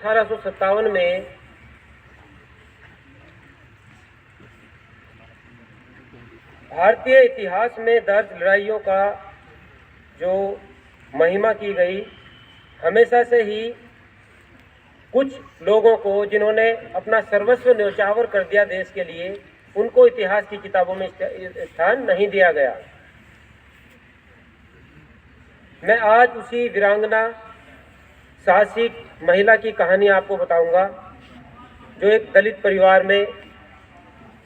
1857 में भारतीय इतिहास में दर्ज लड़ाइयों का जो महिमा की गई, हमेशा से ही कुछ लोगों को जिन्होंने अपना सर्वस्व न्यौछावर कर दिया देश के लिए, उनको इतिहास की किताबों में स्थान नहीं दिया गया। मैं आज उसी वीरांगना साहसिक महिला की कहानी आपको बताऊंगा, जो एक दलित परिवार में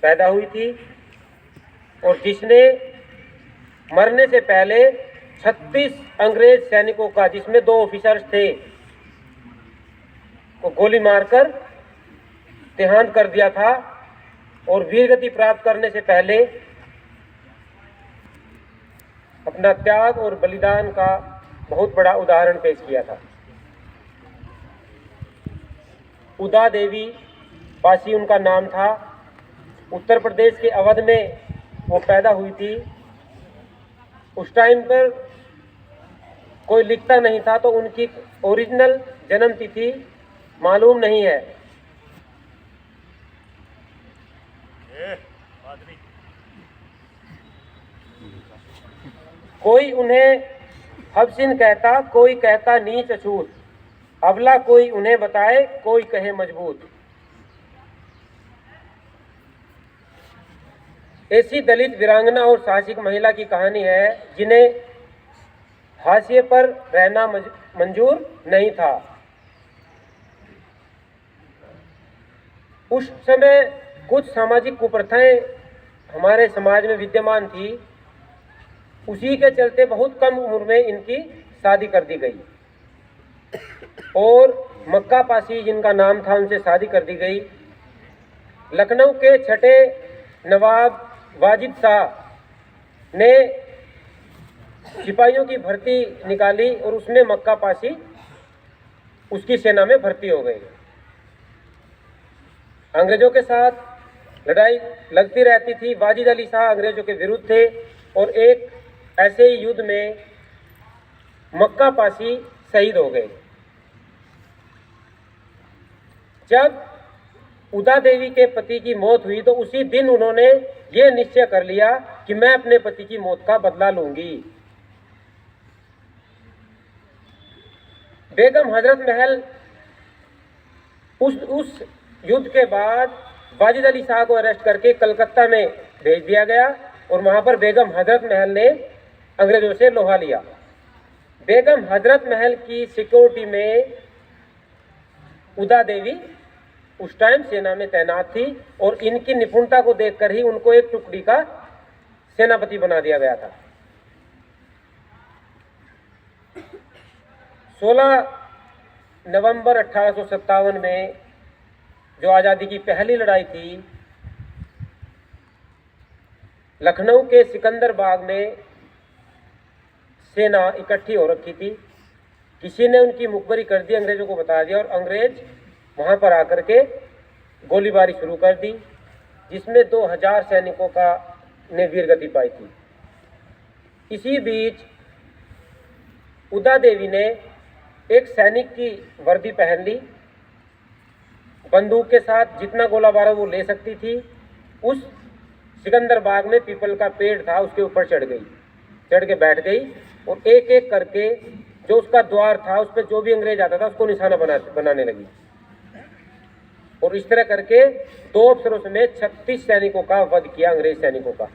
पैदा हुई थी और जिसने मरने से पहले 36 अंग्रेज सैनिकों का, जिसमें 2 ऑफिसर्स थे, को गोली मारकर देहांत कर दिया था और वीरगति प्राप्त करने से पहले अपना त्याग और बलिदान का बहुत बड़ा उदाहरण पेश किया था। उदा देवी पासी उनका नाम था। उत्तर प्रदेश के अवध में वो पैदा हुई थी। उस टाइम पर कोई लिखता नहीं था, तो उनकी ओरिजिनल जन्म तिथि मालूम नहीं है। कोई उन्हें हबसिन कहता, कोई कहता नीच अछूत, अबला कोई उन्हें बताए, कोई कहे मजबूत। ऐसी दलित वीरांगना और साहसिक महिला की कहानी है जिन्हें हाशिए पर रहना मंजूर नहीं था। उस समय कुछ सामाजिक कुप्रथाएं हमारे समाज में विद्यमान थी। उसी के चलते बहुत कम उम्र में इनकी शादी कर दी गई और मक्का पासी जिनका नाम था, उनसे शादी कर दी गई। लखनऊ के छठे नवाब वाजिद शाह ने सिपाहियों की भर्ती निकाली और उसमें मक्का पासी उसकी सेना में भर्ती हो गई। अंग्रेजों के साथ लड़ाई लगती रहती थी। वाजिद अली शाह अंग्रेजों के विरुद्ध थे और एक ऐसे ही युद्ध में मक्का पासी शहीद हो गए। जब उदा देवी के पति की मौत हुई तो उसी दिन उन्होंने ये निश्चय कर लिया कि मैं अपने पति की मौत का बदला लूंगी। बेगम हजरत महल उस युद्ध के बाद वाजिद अली शाह को अरेस्ट करके कलकत्ता में भेज दिया गया और वहां पर बेगम हजरत महल ने अंग्रेजों से लोहा लिया। बेगम हजरत महल की सिक्योरिटी में उदा देवी उस टाइम सेना में तैनात थी और इनकी निपुणता को देखकर ही उनको एक टुकड़ी का सेनापति बना दिया गया था। 16 नवंबर 1857 में जो आज़ादी की पहली लड़ाई थी, लखनऊ के सिकंदर बाग में सेना इकट्ठी हो रखी थी। किसी ने उनकी मुखबरी कर दी, अंग्रेजों को बता दिया और अंग्रेज वहां पर आकर के गोलीबारी शुरू कर दी, जिसमें 2000 सैनिकों का ने वीरगति पाई थी। इसी बीच उदा देवी ने एक सैनिक की वर्दी पहन ली, बंदूक के साथ जितना गोला बारूद वो ले सकती थी। उस सिकंदर बाग में पीपल का पेड़ था, उसके ऊपर चढ़ के बैठ गई और एक एक करके जो उसका द्वार था, उस पर जो भी अंग्रेज आता था उसको निशाना बनाने लगी और इस तरह करके 2 अफसरों समेत 36 सैनिकों का वध किया, अंग्रेज सैनिकों का।